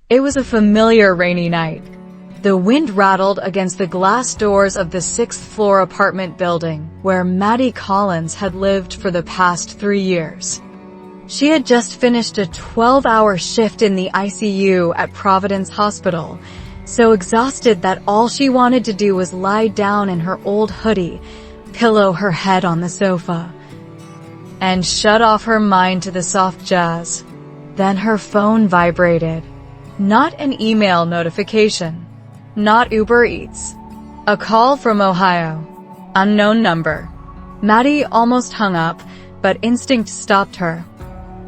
It was a familiar rainy night. The wind rattled against the glass doors of the 6th-floor apartment building where Maddie Collins had lived for the past 3 years. She had just finished a 12-hour shift in the ICU at Providence Hospital, so exhausted that all she wanted to do was lie down in her old hoodie, pillow her head on the sofa, and shut off her mind to the soft jazz. Then her phone vibrated. Not an email notification. Not Uber Eats. A call from Ohio. Unknown number. Maddie almost hung up, but instinct stopped her.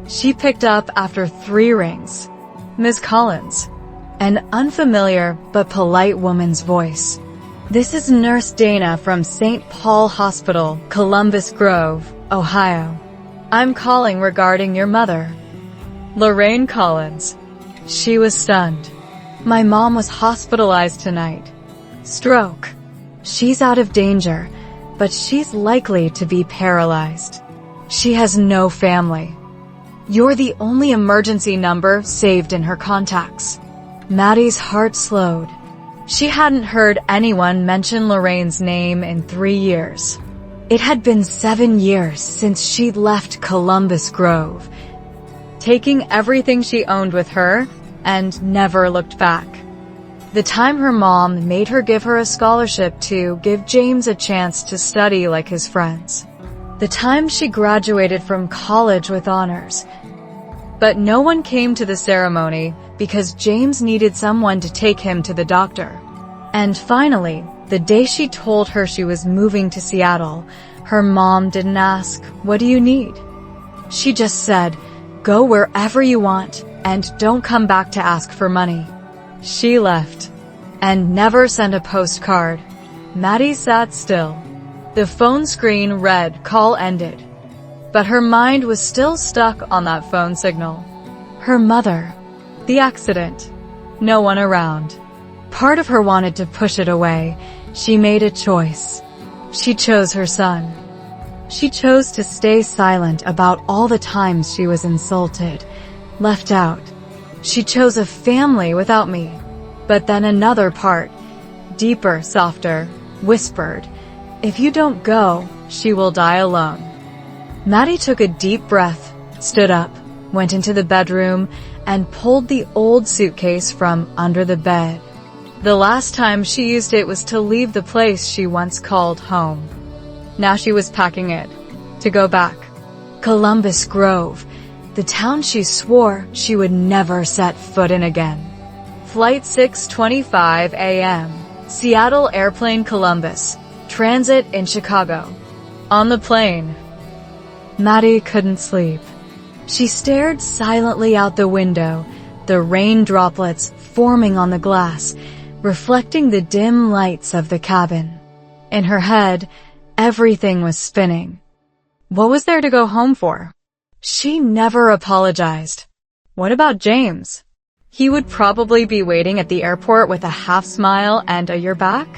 She picked up after 3 rings. Ms. Collins. An unfamiliar but polite woman's voice. This is Nurse Dana from St. Paul Hospital, Columbus Grove, Ohio. I'm calling regarding your mother. Lorraine Collins. She was stunned. My mom was hospitalized tonight. Stroke. She's out of danger, but she's likely to be paralyzed. She has no family. You're the only emergency number saved in her contacts. Maddie's heart slowed. She hadn't heard anyone mention Lorraine's name in 3 years. It had been 7 years since she'd left Columbus Grove, taking everything she owned with her and never looked back. The time her mom made her give her a scholarship to give James a chance to study like his friends. The time she graduated from college with honors. But no one came to the ceremony because James needed someone to take him to the doctor. And finally, the day she told her she was moving to Seattle, her mom didn't ask, "What do you need?" She just said, "Go wherever you want and don't come back to ask for money." She left and never sent a postcard. Maddie sat still. The phone screen read, "Call ended." But her mind was still stuck on that phone signal. Her mother. The accident. No one around. Part of her wanted to push it away. She made a choice. She chose her son. She chose to stay silent about all the times she was insulted, left out. She chose a family without me. But then another part, deeper, softer, whispered, "If you don't go, she will die alone." Maddie took a deep breath, stood up, went into the bedroom, and pulled the old suitcase from under the bed. The last time she used it was to leave the place she once called home. Now she was packing it, to go back. Columbus Grove, the town she swore she would never set foot in again. Flight 6:25 a.m., Seattle Airplane Columbus, transit in Chicago. On the plane, Maddie couldn't sleep. She stared silently out the window, the rain droplets forming on the glass, reflecting the dim lights of the cabin. In her head, everything was spinning. What was there to go home for? She never apologized. What about James? He would probably be waiting at the airport with a half smile and a "you're back?"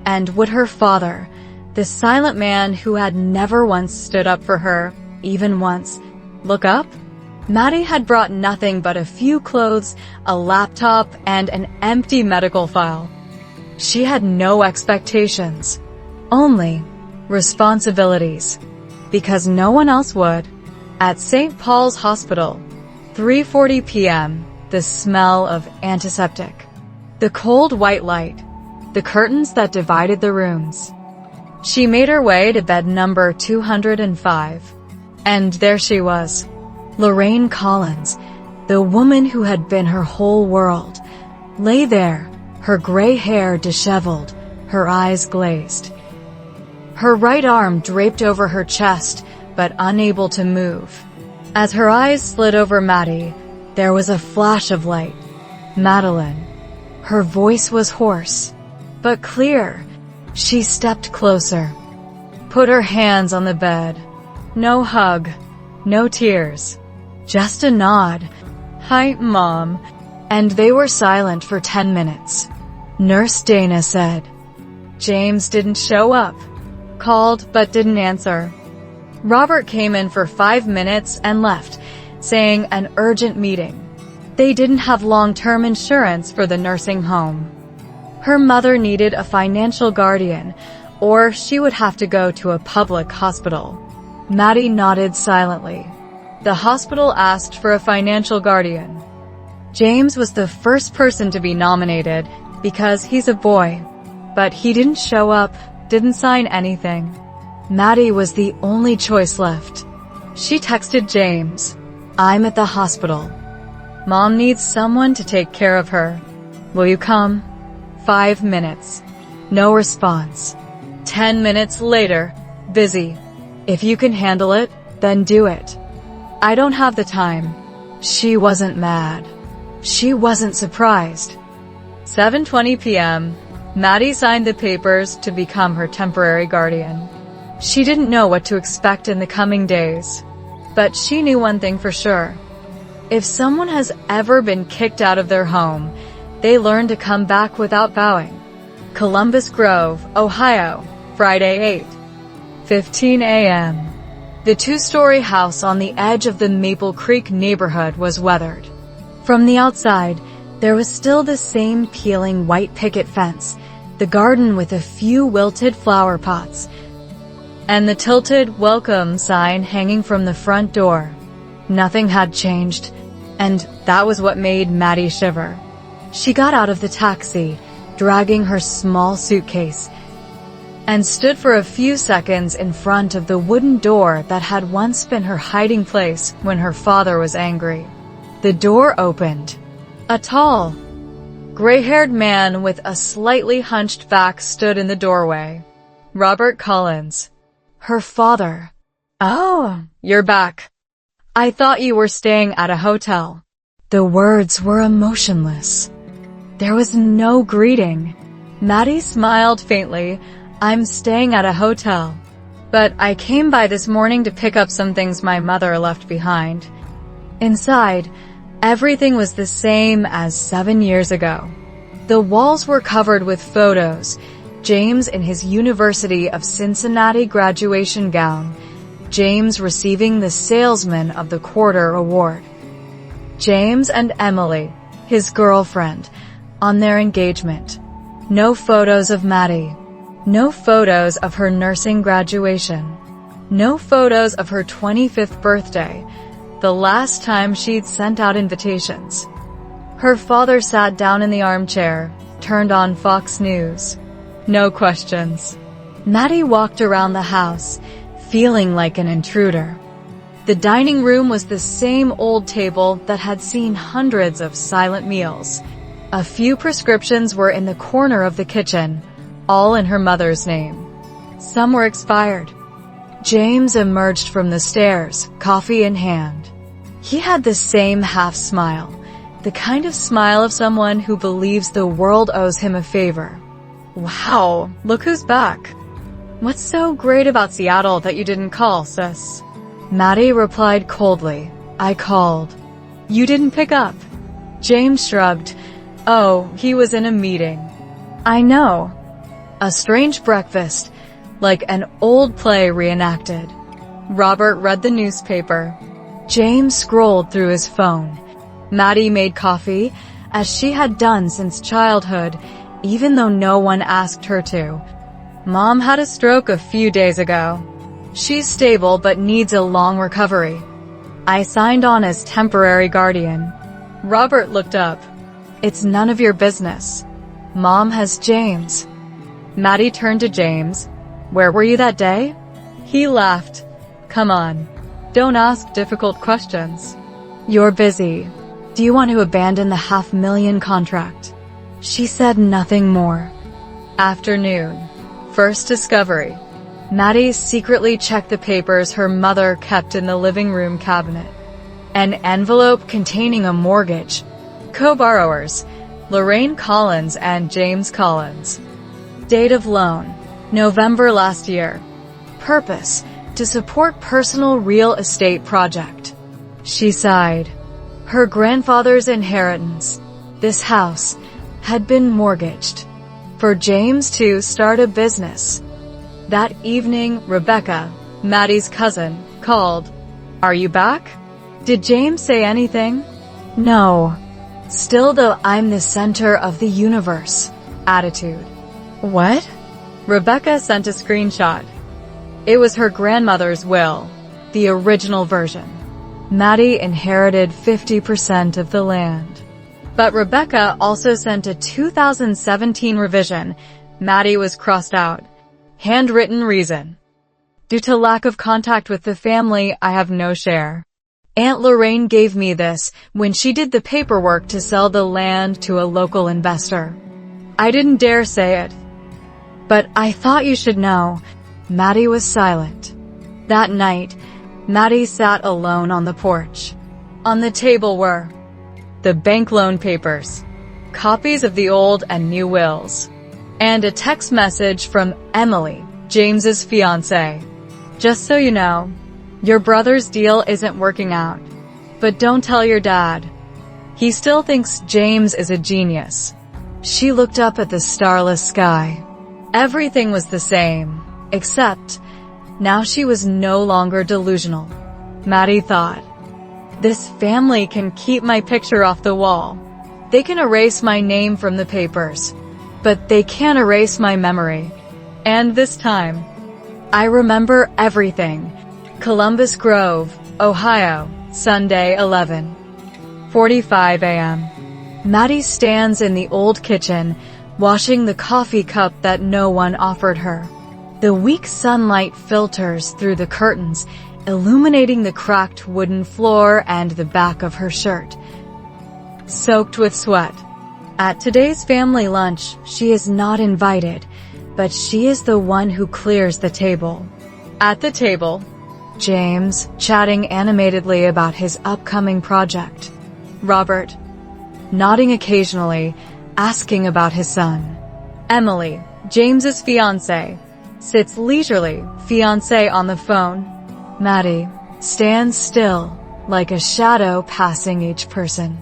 And would her father, the silent man who had never once stood up for her, even once, look up? Maddie had brought nothing but a few clothes, a laptop, and an empty medical file. She had no expectations, only responsibilities, because no one else would. At St. Paul's Hospital, 3:40 p.m., the smell of antiseptic, the cold white light, the curtains that divided the rooms. She made her way to bed number 205. And there she was, Lorraine Collins, the woman who had been her whole world, lay there, her gray hair disheveled, her eyes glazed. Her right arm draped over her chest, but unable to move. As her eyes slid over Maddie, there was a flash of light. Madeline. Her voice was hoarse, but clear. She stepped closer, put her hands on the bed. No hug, no tears, just a nod. "Hi, Mom." And they were silent for 10 minutes. Nurse Dana said, "James didn't show up. Called but didn't answer." Robert came in for 5 minutes and left, saying an urgent meeting. They didn't have long-term insurance for the nursing home. Her mother needed a financial guardian, or she would have to go to a public hospital. Maddie nodded silently. The hospital asked for a financial guardian. James was the first person to be nominated because he's a boy, but he didn't show up, didn't sign anything. Maddie was the only choice left. She texted James, "I'm at the hospital. Mom needs someone to take care of her. Will you come?" 5 minutes. No response. 10 minutes later, busy. "If you can handle it, then do it." "I don't have the time." She wasn't mad. She wasn't surprised. 7:20 p.m., Maddie signed the papers to become her temporary guardian. She didn't know what to expect in the coming days. But she knew one thing for sure. If someone has ever been kicked out of their home, they learn to come back without bowing. Columbus Grove, Ohio, Friday 8:15 a.m. The two-story house on the edge of the Maple Creek neighborhood was weathered. From the outside, there was still the same peeling white picket fence, the garden with a few wilted flower pots, and the tilted welcome sign hanging from the front door. Nothing had changed, and that was what made Maddie shiver. She got out of the taxi, dragging her small suitcase, and stood for a few seconds in front of the wooden door that had once been her hiding place when her father was angry. The door opened. A tall, gray-haired man with a slightly hunched back stood in the doorway. Robert Collins. Her father. "Oh, you're back. I thought you were staying at a hotel." The words were emotionless. There was no greeting. Maddie smiled faintly. "I'm staying at a hotel. But I came by this morning to pick up some things my mother left behind." Inside, everything was the same as 7 years ago. The walls were covered with photos. James in his University of Cincinnati graduation gown. James receiving the Salesman of the Quarter award. James and Emily, his girlfriend, on their engagement. No photos of Maddie. No photos of her nursing graduation. No photos of her 25th birthday, the last time she'd sent out invitations. Her father sat down in the armchair, turned on Fox News. No questions. Maddie walked around the house, feeling like an intruder. The dining room was the same old table that had seen hundreds of silent meals. A few prescriptions were in the corner of the kitchen, all in her mother's name. Some were expired. James emerged from the stairs, coffee in hand. He had the same half smile, the kind of smile of someone who believes the world owes him a favor. "Wow, look who's back. What's so great about Seattle that you didn't call, sis?" Maddie replied coldly, "I called. You didn't pick up." James shrugged. "Oh, he was in a meeting." "I know." A strange breakfast, like an old play reenacted. Robert read the newspaper. James scrolled through his phone. Maddie made coffee, as she had done since childhood, even though no one asked her to. "Mom had a stroke a few days ago. She's stable but needs a long recovery. I signed on as temporary guardian." Robert looked up. "It's none of your business. Mom has James." Maddie turned to James. "Where were you that day?" He laughed. "Come on. Don't ask difficult questions. You're busy. Do you want to abandon the $500,000 contract?" She said nothing more. Afternoon. First discovery. Maddie secretly checked the papers her mother kept in the living room cabinet. An envelope containing a mortgage. Co-borrowers, Lorraine Collins and James Collins. Date of loan, November last year. Purpose, to support personal real estate project. She sighed. Her grandfather's inheritance, this house, had been mortgaged. For James to start a business. That evening, Rebecca, Maddie's cousin, called. "Are you back?" Did James say anything? No. Still though I'm the center of the universe. Attitude. What? Rebecca sent a screenshot. It was her grandmother's will, the original version. Maddie inherited 50% of the land. But Rebecca also sent a 2017 revision. Maddie was crossed out. Handwritten reason. Due to lack of contact with the family, I have no share. Aunt Lorraine gave me this when she did the paperwork to sell the land to a local investor. I didn't dare say it. But I thought you should know. Maddie was silent. That night, Maddie sat alone on the porch. On the table were the bank loan papers, copies of the old and new wills, and a text message from Emily, James's fiancée. Just so you know, your brother's deal isn't working out. But don't tell your dad. He still thinks James is a genius. She looked up at the starless sky. Everything was the same, except now she was no longer delusional. Maddie thought, this family can keep my picture off the wall. They can erase my name from the papers, but they can't erase my memory. And this time, I remember everything. Columbus Grove, Ohio, Sunday 11:45 a.m. Maddie stands in the old kitchen, washing the coffee cup that no one offered her. The weak sunlight filters through the curtains, illuminating the cracked wooden floor and the back of her shirt, soaked with sweat. At today's family lunch, she is not invited, but she is the one who clears the table. At the table, James, chatting animatedly about his upcoming project. Robert, nodding occasionally, asking about his son. Emily, James's fiancée, sits leisurely, fiancé on the phone. Maddie stands still, like a shadow passing each person.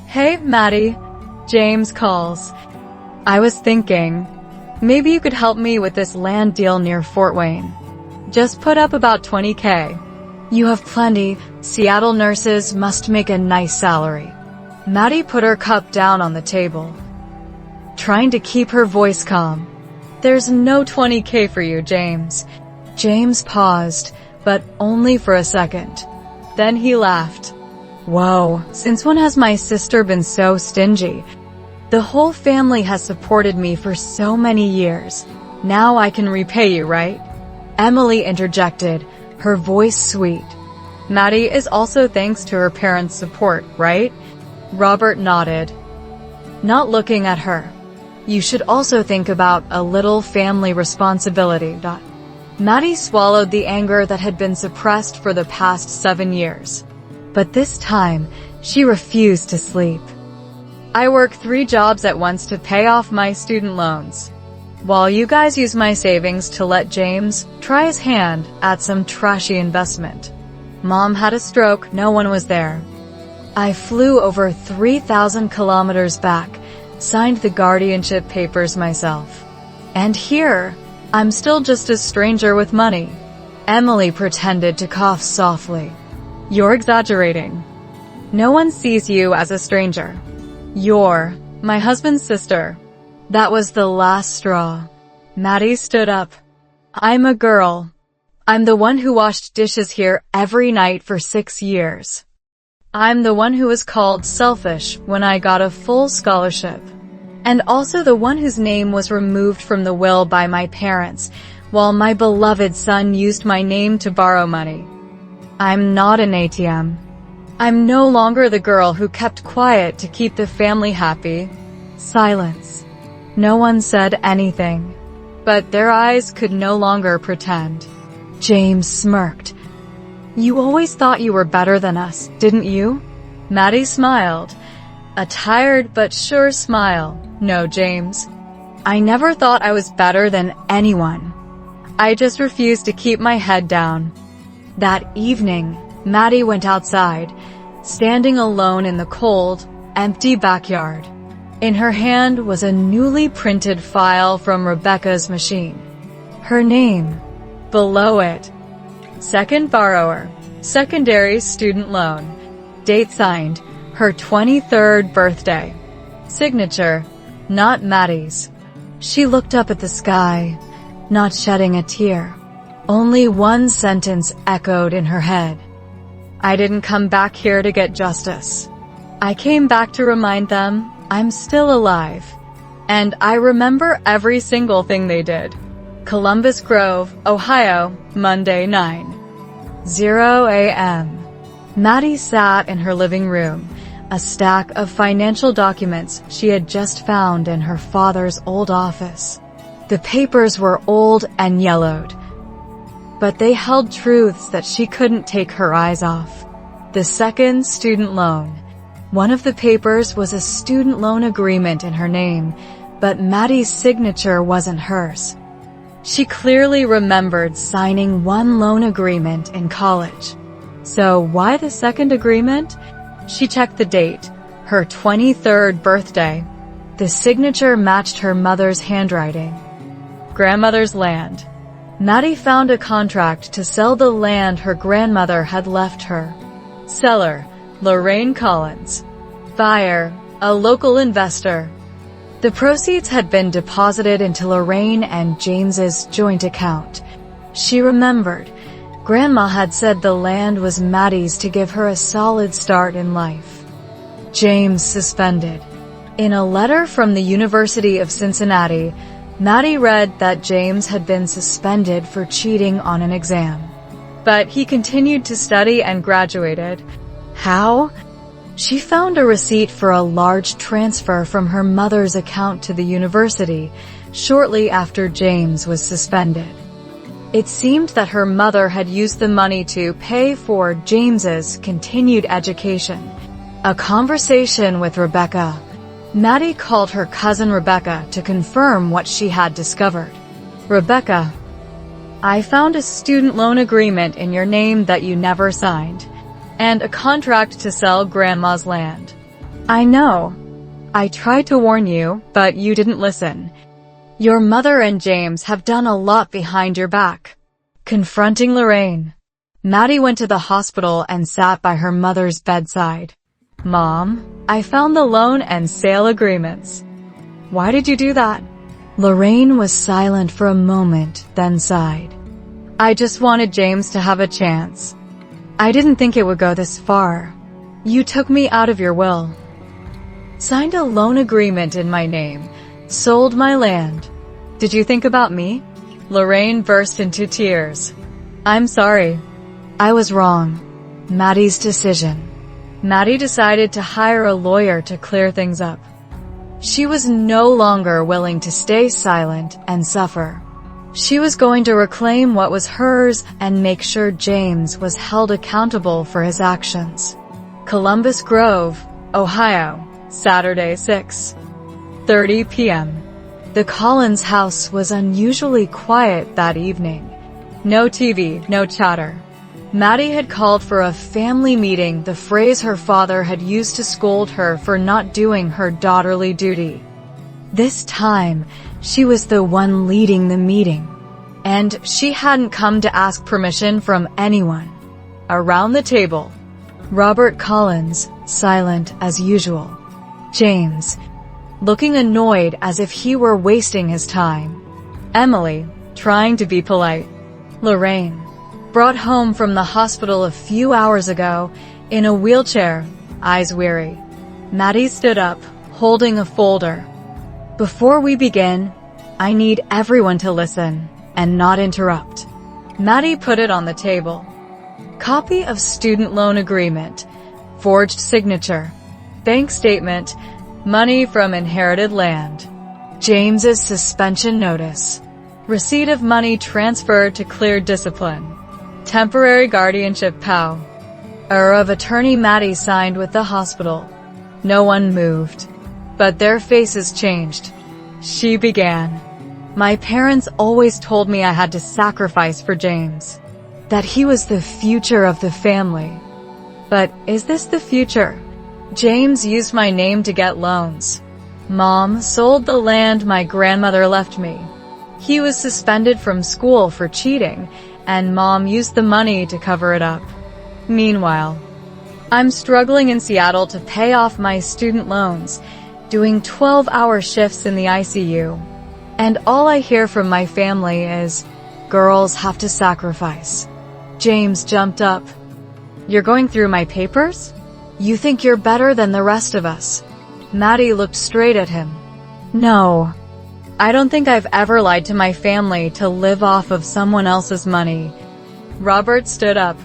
Hey, Maddie, James calls. I was thinking, maybe you could help me with this land deal near Fort Wayne. Just put up about $20K. You have plenty. Seattle nurses must make a nice salary. Maddie put her cup down on the table, trying to keep her voice calm. There's no $20K for you, James. James paused, but only for a second. Then he laughed. Whoa, since when has my sister been so stingy? The whole family has supported me for so many years. Now I can repay you, right? Emily interjected, her voice sweet. Maddie is also thanks to her parents' support, right? Robert nodded, not looking at her. You should also think about a little family responsibility. Maddie swallowed the anger that had been suppressed for the past 7 years. But this time, she refused to sleep. I work 3 jobs at once to pay off my student loans, while you guys use my savings to let James try his hand at some trashy investment. Mom had a stroke, no one was there. I flew over 3,000 kilometers back, signed the guardianship papers myself. And here, I'm still just a stranger with money. Emily pretended to cough softly. You're exaggerating. No one sees you as a stranger. You're my husband's sister. That was the last straw. Maddie stood up. I'm a girl. I'm the one who washed dishes here every night for 6 years. I'm the one who was called selfish when I got a full scholarship. And also the one whose name was removed from the will by my parents, while my beloved son used my name to borrow money. I'm not an ATM. I'm no longer the girl who kept quiet to keep the family happy. Silence. No one said anything, but their eyes could no longer pretend. James smirked. You always thought you were better than us, didn't you? Maddie smiled. A tired but sure smile. No, James. I never thought I was better than anyone. I just refused to keep my head down. That evening, Maddie went outside, standing alone in the cold, empty backyard. In her hand was a newly printed file from Rebecca's machine. Her name. Below it. Second borrower. Secondary student loan. Date signed, Her 23rd birthday. Signature, not Maddie's. She looked up at the sky, not shedding a tear. Only one sentence echoed in her head. I didn't come back here to get justice. I came back to remind them I'm still alive. And I remember every single thing they did. Columbus Grove, Ohio, Monday 9:00 a.m. Maddie sat in her living room, a stack of financial documents she had just found in her father's old office. The papers were old and yellowed, but they held truths that she couldn't take her eyes off. The second student loan. One of the papers was a student loan agreement in her name, but Maddie's signature wasn't hers. She clearly remembered signing one loan agreement in college. So why the second agreement? She checked the date, her 23rd birthday. The signature matched her mother's handwriting. Grandmother's land. Maddie found a contract to sell the land her grandmother had left her. Seller, Lorraine Collins. Buyer, a local investor. The proceeds had been deposited into Lorraine and James's joint account. She remembered. Grandma had said the land was Maddie's to give her a solid start in life. James suspended. In a letter from the University of Cincinnati, Maddie read that James had been suspended for cheating on an exam. But he continued to study and graduated. How? She found a receipt for a large transfer from her mother's account to the university shortly after James was suspended. It seemed that her mother had used the money to pay for James's continued education. A conversation with Rebecca. Maddie called her cousin Rebecca to confirm what she had discovered. Rebecca, I found a student loan agreement in your name that you never signed, and a contract to sell Grandma's land. I know. I tried to warn you, but you didn't listen. Your mother and James have done a lot behind your back. Confronting Lorraine. Maddie went to the hospital and sat by her mother's bedside. Mom, I found the loan and sale agreements. Why did you do that? Lorraine was silent for a moment, then sighed. I just wanted James to have a chance. I didn't think it would go this far. You took me out of your will. Signed a loan agreement in my name. Sold my land. Did you think about me? Lorraine burst into tears. I'm sorry. I was wrong. Maddie's decision. Maddie decided to hire a lawyer to clear things up. She was no longer willing to stay silent and suffer. She was going to reclaim what was hers and make sure James was held accountable for his actions. Columbus Grove, Ohio, Saturday 6:30 p.m. The Collins house was unusually quiet that evening. No TV, no chatter. Maddie had called for a family meeting, the phrase her father had used to scold her for not doing her daughterly duty. This time, she was the one leading the meeting. And she hadn't come to ask permission from anyone. Around the table, Robert Collins, silent as usual. James, looking annoyed as if he were wasting his time. Emily, trying to be polite. Lorraine, brought home from the hospital a few hours ago, in a wheelchair, eyes weary. Maddie stood up, holding a folder. Before we begin, I need everyone to listen and not interrupt. Maddie put it on the table. Copy of student loan agreement, forged signature, bank statement, money from inherited land. James's suspension notice. Receipt of money transferred to clear discipline. Temporary guardianship POW. Of attorney Maddie signed with the hospital. No one moved. But their faces changed. She began. My parents always told me I had to sacrifice for James. That he was the future of the family. But is this the future? James used my name to get loans. Mom sold the land my grandmother left me. He was suspended from school for cheating, and Mom used the money to cover it up. Meanwhile, I'm struggling in Seattle to pay off my student loans, doing 12-hour shifts in the ICU. And all I hear from my family is, girls have to sacrifice. James jumped up. You're going through my papers? You think you're better than the rest of us? Maddie looked straight at him. No. I don't think I've ever lied to my family to live off of someone else's money. Robert stood up.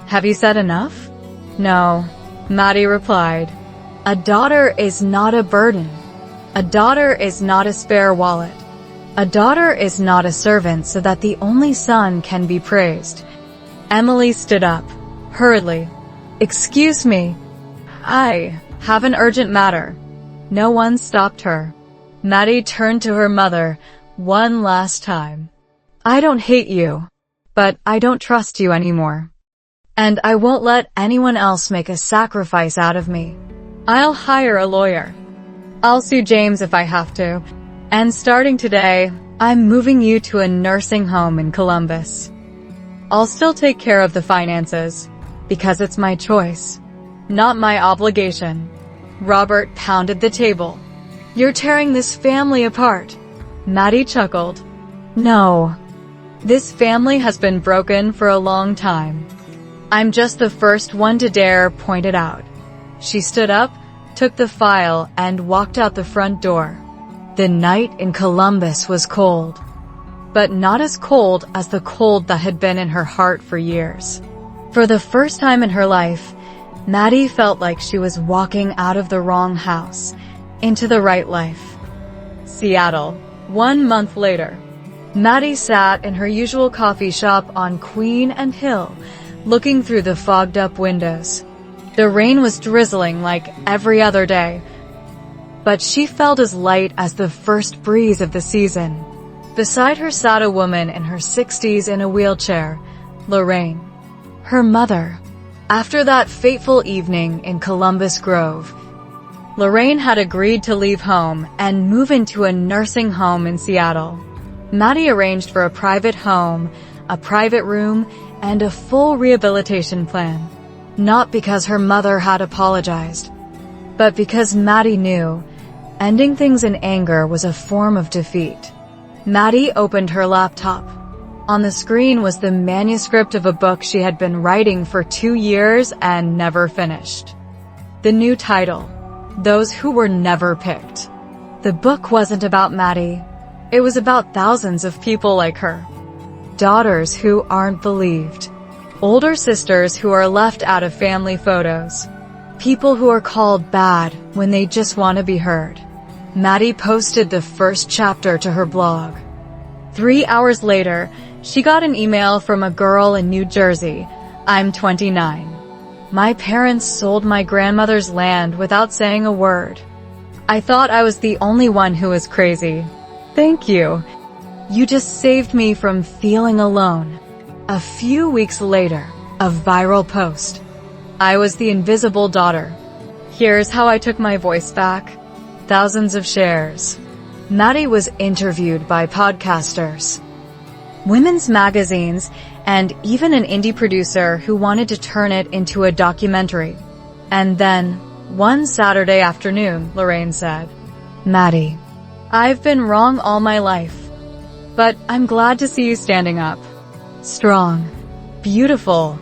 Have you said enough? No, Maddie replied. A daughter is not a burden. A daughter is not a spare wallet. A daughter is not a servant so that the only son can be praised. Emily stood up, hurriedly. Excuse me. I have an urgent matter. No one stopped her. Maddie turned to her mother one last time. I don't hate you, but I don't trust you anymore. And I won't let anyone else make a sacrifice out of me. I'll hire a lawyer. I'll sue James if I have to. And starting today, I'm moving you to a nursing home in Columbus. I'll still take care of the finances, because it's my choice, not my obligation. Robert pounded the table. You're tearing this family apart. Maddie chuckled. No. This family has been broken for a long time. I'm just the first one to dare point it out. She stood up, took the file, and walked out the front door. The night in Columbus was cold, but not as cold as the cold that had been in her heart for years. For the first time in her life, Maddie felt like she was walking out of the wrong house, into the right life. Seattle, 1 month later. Maddie sat in her usual coffee shop on Queen and Hill, looking through the fogged-up windows. The rain was drizzling like every other day, but she felt as light as the first breeze of the season. Beside her sat a woman in her 60s in a wheelchair, Lorraine, her mother. After that fateful evening in Columbus Grove, Lorraine had agreed to leave home and move into a nursing home in Seattle. Maddie arranged for a private home, a private room, and a full rehabilitation plan. Not because her mother had apologized, but because Maddie knew ending things in anger was a form of defeat. Maddie opened her laptop. On the screen was the manuscript of a book she had been writing for 2 years and never finished. The new title, Those Who Were Never Picked. The book wasn't about Maddie. It was about thousands of people like her. Daughters who aren't believed. Older sisters who are left out of family photos. People who are called bad when they just want to be heard. Maddie posted the first chapter to her blog. 3 hours later, she got an email from a girl in New Jersey. I'm 29. My parents sold my grandmother's land without saying a word. I thought I was the only one who was crazy. Thank you. You just saved me from feeling alone. A few weeks later, a viral post. I was the invisible daughter. Here's how I took my voice back. Thousands of shares. Maddie was interviewed by podcasters, women's magazines, and even an indie producer who wanted to turn it into a documentary. And then, one Saturday afternoon, Lorraine said, Maddie, I've been wrong all my life, but I'm glad to see you standing up. Strong. Beautiful.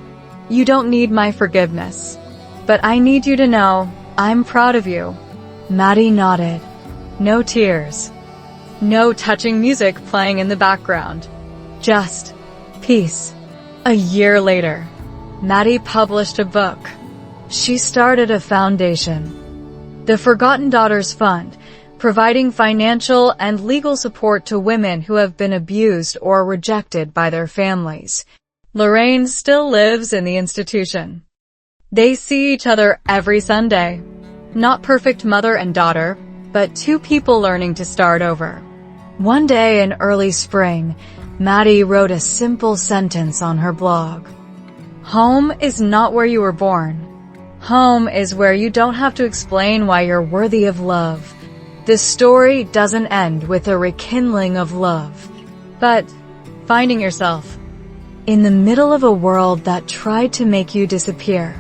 You don't need my forgiveness, but I need you to know I'm proud of you. Maddie nodded. No tears. No touching music playing in the background. Just peace. A year later, Maddie published a book. She started a foundation, the Forgotten Daughters Fund, providing financial and legal support to women who have been abused or rejected by their families. Lorraine still lives in the institution. They see each other every Sunday. Not perfect mother and daughter, but two people learning to start over. One day in early spring, Maddie wrote a simple sentence on her blog. Home is not where you were born. Home is where you don't have to explain why you're worthy of love. The story doesn't end with a rekindling of love, but finding yourself in the middle of a world that tried to make you disappear.